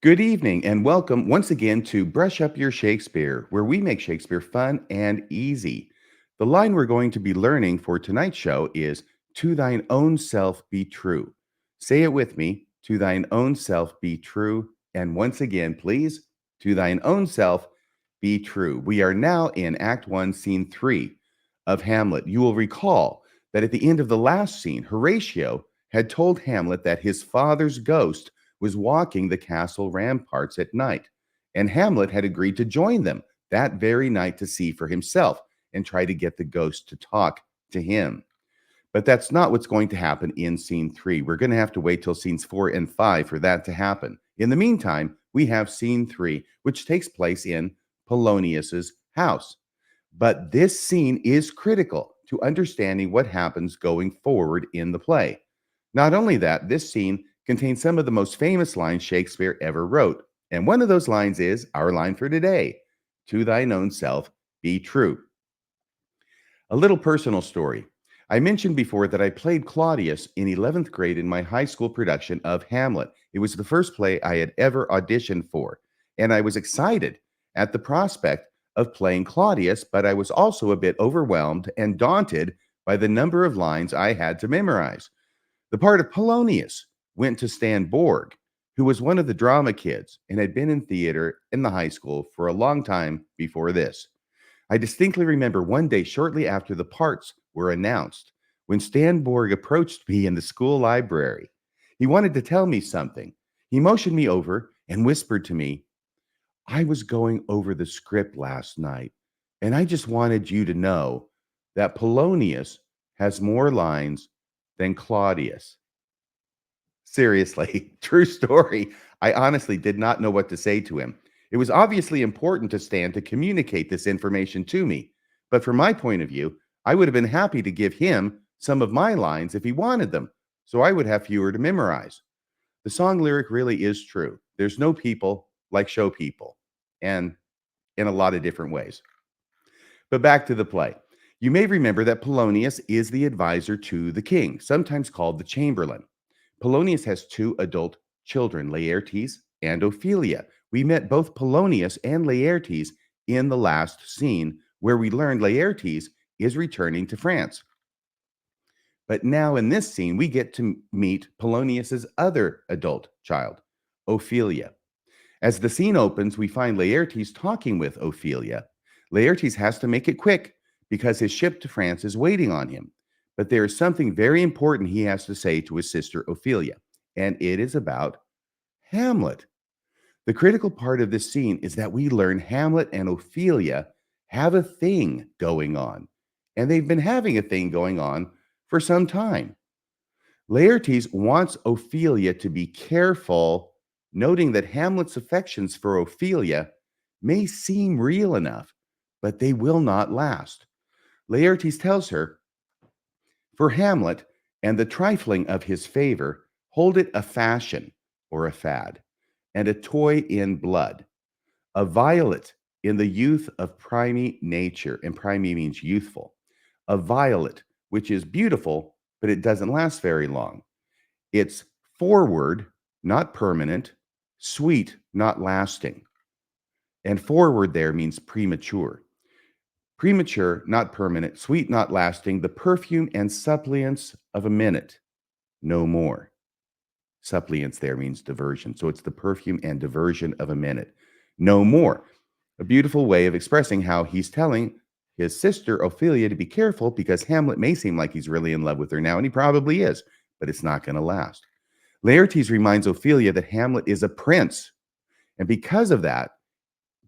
Good evening and welcome once again to Brush Up Your Shakespeare, where we make Shakespeare fun and easy. The line we're going to be learning for tonight's show is To thine own self be true. Say it with me, to thine own self be true. And once again, please, to thine own self be true. We are now in Act 1, Scene 3 of Hamlet. You will recall that at the end of the last scene, Horatio had told Hamlet that his father's ghost was walking the castle ramparts at night, and Hamlet had agreed to join them that very night to see for himself and try to get the ghost to talk to him. But that's not what's going to happen in scene 3. We're going to have to wait till scenes 4 and 5 for that to happen. In the meantime, we have scene 3, which takes place in Polonius's house. But this scene is critical to understanding what happens going forward in the play. Not only that, this scene contains some of the most famous lines Shakespeare ever wrote. And one of those lines is our line for today: To thine own self be true. A little personal story. I mentioned before that I played Claudius in 11th grade in my high school production of Hamlet. It was the first play I had ever auditioned for, and I was excited at the prospect of playing Claudius, but I was also a bit overwhelmed and daunted by the number of lines I had to memorize. The part of Polonius went to Stan Borg, who was one of the drama kids and had been in theater in the high school for a long time before this. I distinctly remember one day shortly after the parts were announced, when Stan Borg approached me in the school library. He wanted to tell me something. He motioned me over and whispered to me, I was going over the script last night, and I just wanted you to know that Polonius has more lines than Claudius. Seriously, true story. I honestly did not know what to say to him. It was obviously important to Stan to communicate this information to me, but from my point of view, I would have been happy to give him some of my lines if he wanted them, so I would have fewer to memorize. The song lyric really is true. There's no people like show people, and in a lot of different ways. But back to the play. You may remember that Polonius is the advisor to the king, sometimes called the chamberlain. Polonius has two adult children, Laertes and Ophelia. We met both Polonius and Laertes in the last scene, where we learned Laertes is returning to France. But now in this scene, we get to meet Polonius's other adult child, Ophelia. As the scene opens, we find Laertes talking with Ophelia. Laertes has to make it quick because his ship to France is waiting on him. But there is something very important he has to say to his sister Ophelia, and it is about Hamlet. The critical part of this scene is that we learn Hamlet and Ophelia have a thing going on, and they've been having a thing going on for some time. Laertes wants Ophelia to be careful, noting that Hamlet's affections for Ophelia may seem real enough, but they will not last. Laertes tells her, for Hamlet and the trifling of his favor, hold it a fashion or a fad, and a toy in blood, a violet in the youth of primy nature, and primy means youthful, a violet which is beautiful, but it doesn't last very long. It's forward, not permanent, sweet, not lasting. And forward there means premature. Premature, not permanent, sweet, not lasting, the perfume and suppliance of a minute, no more. Suppliance there means diversion. So it's the perfume and diversion of a minute, no more. A beautiful way of expressing how he's telling his sister Ophelia to be careful, because Hamlet may seem like he's really in love with her now, and he probably is, but it's not going to last. Laertes reminds Ophelia that Hamlet is a prince, and because of that,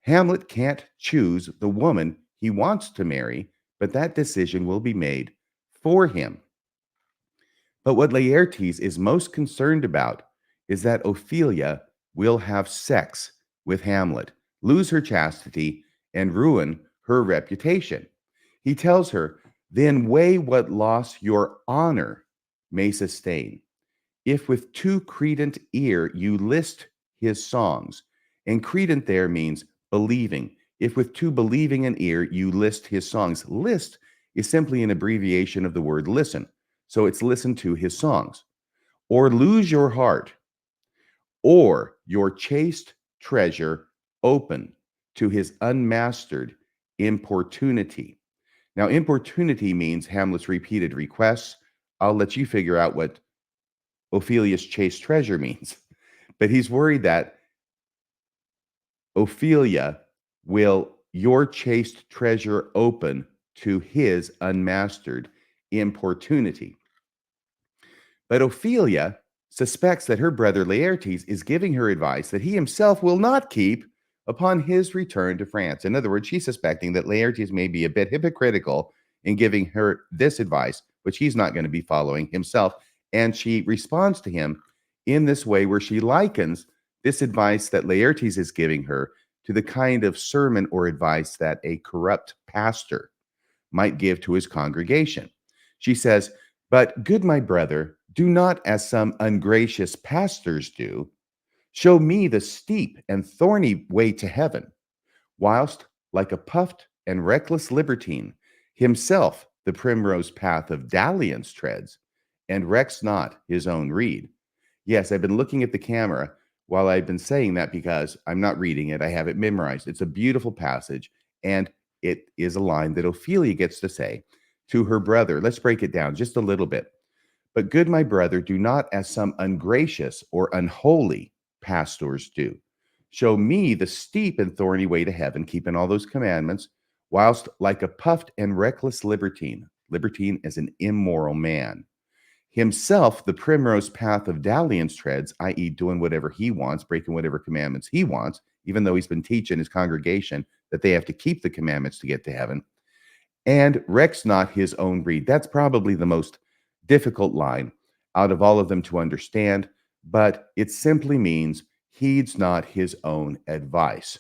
Hamlet can't choose the woman he wants to marry, but that decision will be made for him. But what Laertes is most concerned about is that Ophelia will have sex with Hamlet, lose her chastity, and ruin her reputation. He tells her, then weigh what loss your honor may sustain. If with too credent ear you list his songs, and credent there means believing. If with too believing an ear you list his songs, list is simply an abbreviation of the word listen. So it's listen to his songs. Or lose your heart, or your chaste treasure open to his unmastered importunity. Now, importunity means Hamlet's repeated requests. I'll let you figure out what Ophelia's chaste treasure means. But he's worried that Ophelia will your chaste treasure open to his unmastered importunity. But Ophelia suspects that her brother Laertes is giving her advice that he himself will not keep upon his return to France. In other words, she's suspecting that Laertes may be a bit hypocritical in giving her this advice, which he's not going to be following himself. And she responds to him in this way where she likens this advice that Laertes is giving her to the kind of sermon or advice that a corrupt pastor might give to his congregation. She says, "But, good my brother, do not as some ungracious pastors do, show me the steep and thorny way to heaven, whilst, like a puffed and reckless libertine, himself the primrose path of dalliance treads, and recks not his own reed." Yes, I've been looking at the camera while I've been saying that because I'm not reading it. I have it memorized. It's a beautiful passage, and it is a line that Ophelia gets to say to her brother. Let's break it down just a little bit. "But, good my brother, do not as some ungracious or unholy pastors do. Show me the steep and thorny way to heaven, keeping all those commandments, whilst like a puffed and reckless libertine is an immoral man, himself the primrose path of dalliance treads," i.e., doing whatever he wants, breaking whatever commandments he wants, even though he's been teaching his congregation that they have to keep the commandments to get to heaven, "and recks not his own reed." That's probably the most difficult line out of all of them to understand, but it simply means heeds not his own advice.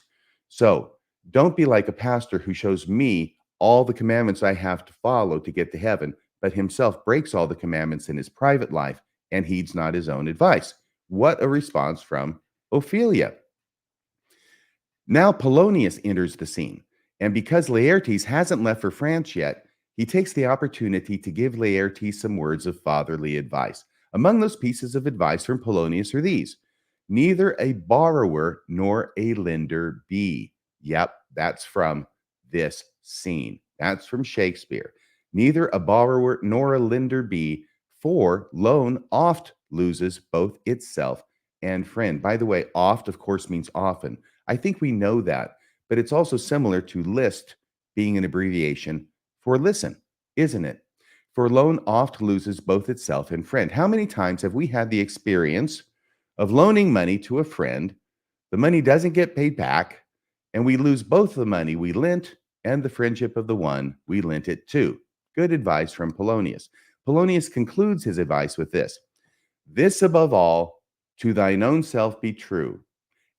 So don't be like a pastor who shows me all the commandments I have to follow to get to heaven, but himself breaks all the commandments in his private life and heeds not his own advice. What a response from Ophelia. Now Polonius enters the scene, and because Laertes hasn't left for France yet, he takes the opportunity to give Laertes some words of fatherly advice. Among those pieces of advice from Polonius are these: "Neither a borrower nor a lender be." Yep, that's from this scene. That's from Shakespeare. "Neither a borrower nor a lender be, for loan oft loses both itself and friend." By the way, oft, of course, means often. I think we know that, but it's also similar to list being an abbreviation for listen, isn't it? "For loan oft loses both itself and friend." How many times have we had the experience of loaning money to a friend? The money doesn't get paid back, and we lose both the money we lent and the friendship of the one we lent it to. Good advice from Polonius. Polonius concludes his advice with this: "This above all, to thine own self be true,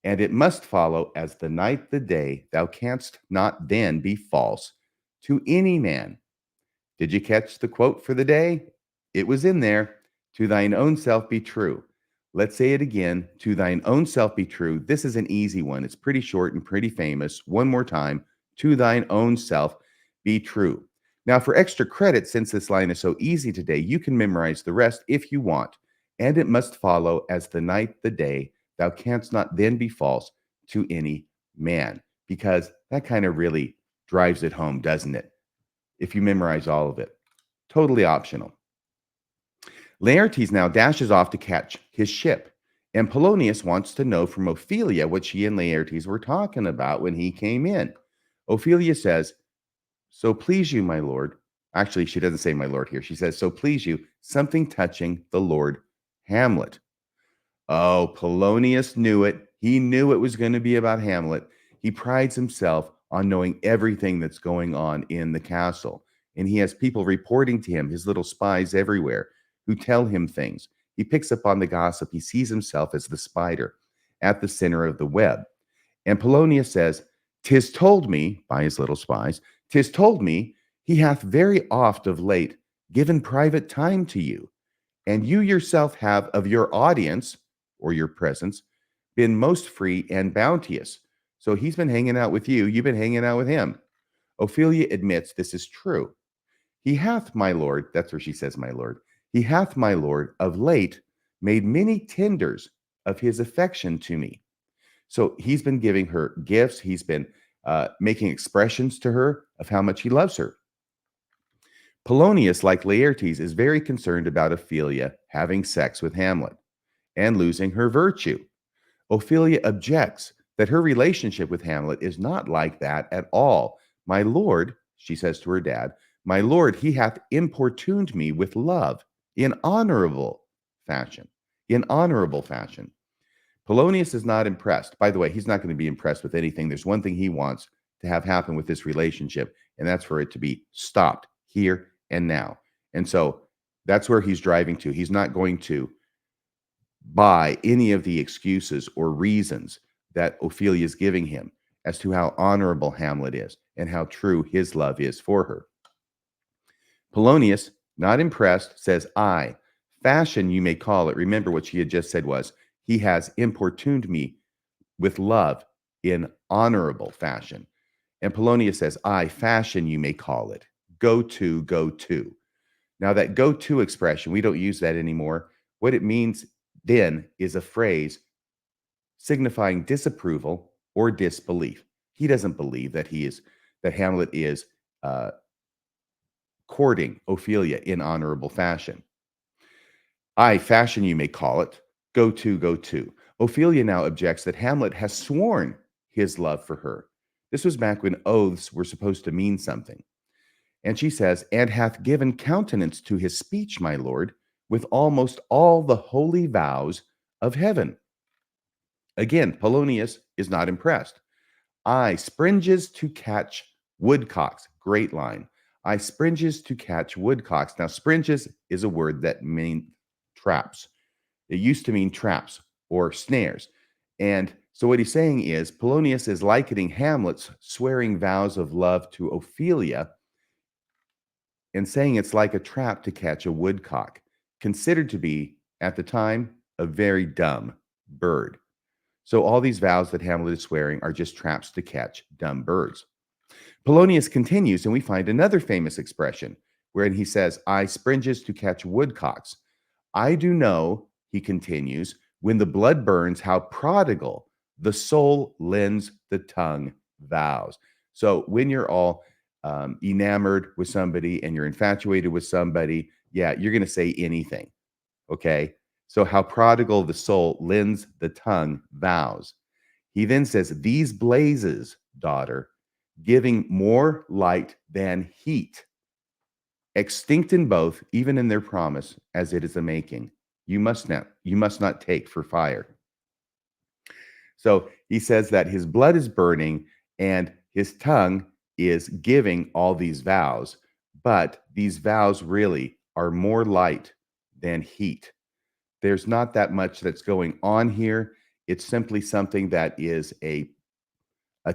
and it must follow as the night the day, thou canst not then be false to any man." Did you catch the quote for the day? It was in there. To thine own self be true. Let's say it again. To thine own self be true. This is an easy one. It's pretty short and pretty famous. One more time. To thine own self be true. Now, for extra credit, since this line is so easy today, you can memorize the rest if you want. "And it must follow as the night the day, thou canst not then be false to any man." Because that kind of really drives it home, doesn't it? If you memorize all of it. Totally optional. Laertes now dashes off to catch his ship, and Polonius wants to know from Ophelia what she and Laertes were talking about when he came in. Ophelia says, "So please you, my lord." Actually, she doesn't say my lord here. She says, "So please you, something touching the Lord Hamlet." Oh, Polonius knew it. He knew it was going to be about Hamlet. He prides himself on knowing everything that's going on in the castle. And he has people reporting to him, his little spies everywhere, who tell him things. He picks up on the gossip. He sees himself as the spider at the center of the web. And Polonius says, "'Tis told me," by his little spies, "'tis told me he hath very oft of late given private time to you, and you yourself have of your audience," or your presence, "been most free and bounteous." So he's been hanging out with you. You've been hanging out with him. Ophelia admits this is true. "He hath, my lord," that's where she says, "my lord, he hath, my lord, of late made many tenders of his affection to me. So he's been giving her gifts. He's been making expressions to her of how much he loves her. Polonius, like Laertes, is very concerned about Ophelia having sex with Hamlet and losing her virtue. Ophelia objects that her relationship with Hamlet is not like that at all. My lord, she says to her dad, my lord, he hath importuned me with love in honorable fashion. In honorable fashion. Polonius is not impressed. By the way, he's not going to be impressed with anything. There's one thing he wants to have happen with this relationship, and that's for it to be stopped here and now. And so that's where he's driving to. He's not going to buy any of the excuses or reasons that Ophelia is giving him as to how honorable Hamlet is and how true his love is for her. Polonius, not impressed, says, I, fashion you may call it. Remember what she had just said was, he has importuned me with love in honorable fashion. And Polonius says, I, fashion you may call it. Go to, go to. Now that go to expression, we don't use that anymore. What it means then is a phrase signifying disapproval or disbelief. He doesn't believe that that Hamlet is courting Ophelia in honorable fashion. I, fashion you may call it. Go to, go to. Ophelia now objects that Hamlet has sworn his love for her. This was back when oaths were supposed to mean something. And she says, and hath given countenance to his speech, my lord, with almost all the holy vows of heaven. Again, Polonius is not impressed. I, springes to catch woodcocks. Great line. I, springes to catch woodcocks. Now, springes is a word that means traps. It used to mean traps or snares. And so what he's saying is Polonius is likening Hamlet's swearing vows of love to Ophelia and saying it's like a trap to catch a woodcock, considered to be, at the time, a very dumb bird. So all these vows that Hamlet is swearing are just traps to catch dumb birds. Polonius continues, and we find another famous expression wherein he says, I, springes to catch woodcocks. I do know, he continues, when the blood burns, how prodigal the soul lends the tongue vows. So when you're all enamored with somebody and you're infatuated with somebody, yeah, you're going to say anything. Okay. So how prodigal the soul lends the tongue vows. He then says, these blazes, daughter, giving more light than heat, extinct in both, even in their promise, as it is a making. You must not take for fire. So he says that his blood is burning and his tongue is giving all these vows, but these vows really are more light than heat. There's not that much that's going on here. It's simply something that is a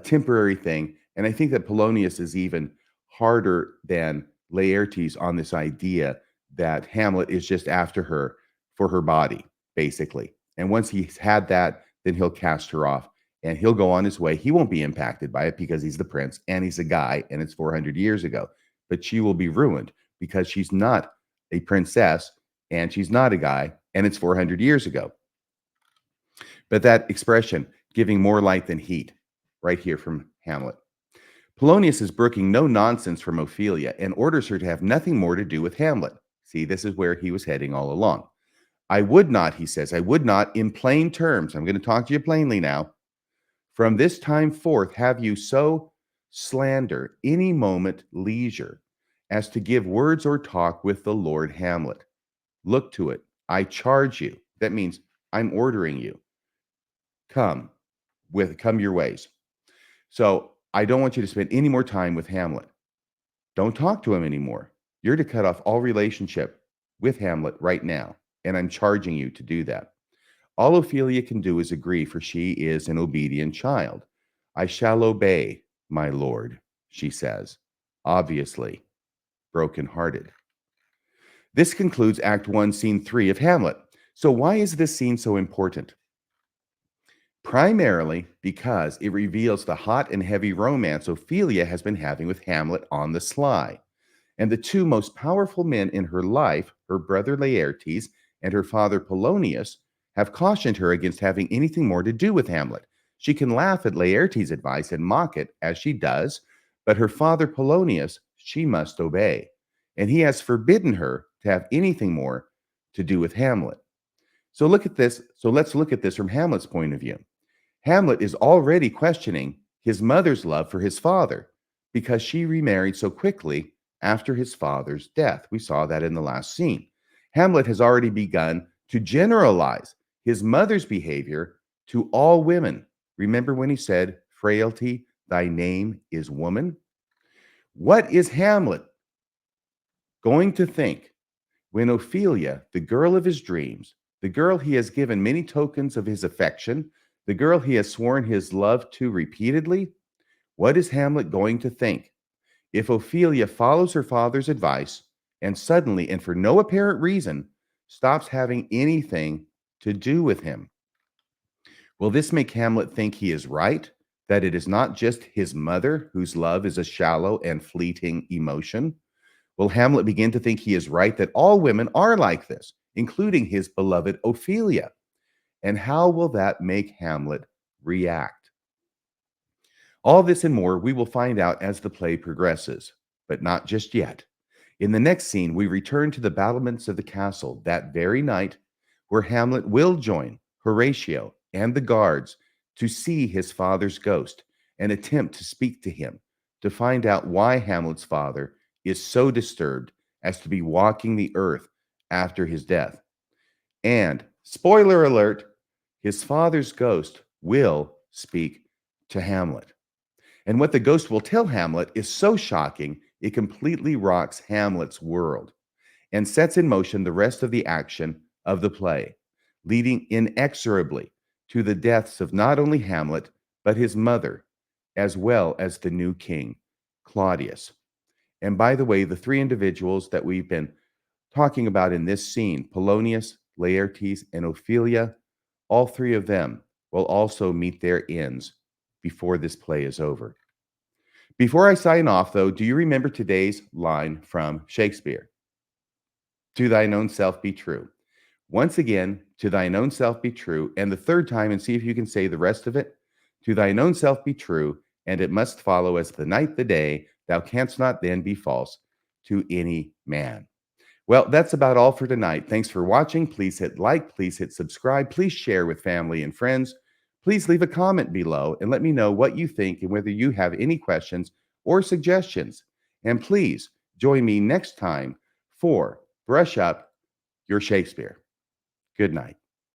temporary thing. And I think that Polonius is even harder than Laertes on this idea that Hamlet is just after her for her body, basically. And once he's had that, then he'll cast her off and he'll go on his way. He won't be impacted by it because he's the prince and he's a guy and it's 400 years ago. But she will be ruined because she's not a princess and she's not a guy and it's 400 years ago. But that expression, giving more light than heat, right here from Hamlet. Polonius is brooking no nonsense from Ophelia and orders her to have nothing more to do with Hamlet. See, this is where he was heading all along. I would not, he says, I would not, in plain terms, I'm going to talk to you plainly now, from this time forth have you so slander any moment leisure as to give words or talk with the Lord Hamlet. Look to it. I charge you. That means I'm ordering you. Come your ways. So I don't want you to spend any more time with Hamlet. Don't talk to him anymore. You're to cut off all relationship with Hamlet right now. And I'm charging you to do that. All Ophelia can do is agree, for she is an obedient child. I shall obey, my lord, she says, obviously brokenhearted. This concludes Act 1, Scene 3 of Hamlet. So why is this scene so important? Primarily because it reveals the hot and heavy romance Ophelia has been having with Hamlet on the sly. And the two most powerful men in her life, her brother Laertes and her father Polonius, have cautioned her against having anything more to do with Hamlet. She can laugh at Laertes' advice and mock it, as she does, but her father Polonius she must obey, and he has forbidden her to have anything more to do with Hamlet. So look at this. So let's look at this from Hamlet's point of view. Hamlet is already questioning his mother's love for his father because she remarried so quickly after his father's death. We saw that in the last scene. Hamlet has already begun to generalize his mother's behavior to all women. Remember when he said, "Frailty, thy name is woman"? What is Hamlet going to think when Ophelia, the girl of his dreams, the girl he has given many tokens of his affection, the girl he has sworn his love to repeatedly, what is Hamlet going to think if Ophelia follows her father's advice and suddenly, and for no apparent reason, stops having anything to do with him? Will this make Hamlet think he is right, that it is not just his mother whose love is a shallow and fleeting emotion? Will Hamlet begin to think he is right, that all women are like this, including his beloved Ophelia? And how will that make Hamlet react? All this and more we will find out as the play progresses, but not just yet. In the next scene, we return to the battlements of the castle that very night, where Hamlet will join Horatio and the guards to see his father's ghost and attempt to speak to him, to find out why Hamlet's father is so disturbed as to be walking the earth after his death. And, spoiler alert, his father's ghost will speak to Hamlet. And what the ghost will tell Hamlet is so shocking, it completely rocks Hamlet's world and sets in motion the rest of the action of the play, leading inexorably to the deaths of not only Hamlet, but his mother, as well as the new king, Claudius. And by the way, the three individuals that we've been talking about in this scene, Polonius, Laertes, and Ophelia, all three of them will also meet their ends before this play is over. Before I sign off, though, do you remember today's line from Shakespeare? To thine own self be true. Once again, to thine own self be true. And the third time, and see if you can say the rest of it. To thine own self be true, and it must follow as the night the day. Thou canst not then be false to any man. Well, that's about all for tonight. Thanks for watching. Please hit like, please hit subscribe, please share with family and friends. Please leave a comment below and let me know what you think and whether you have any questions or suggestions. And please join me next time for Brush Up Your Shakespeare. Good night.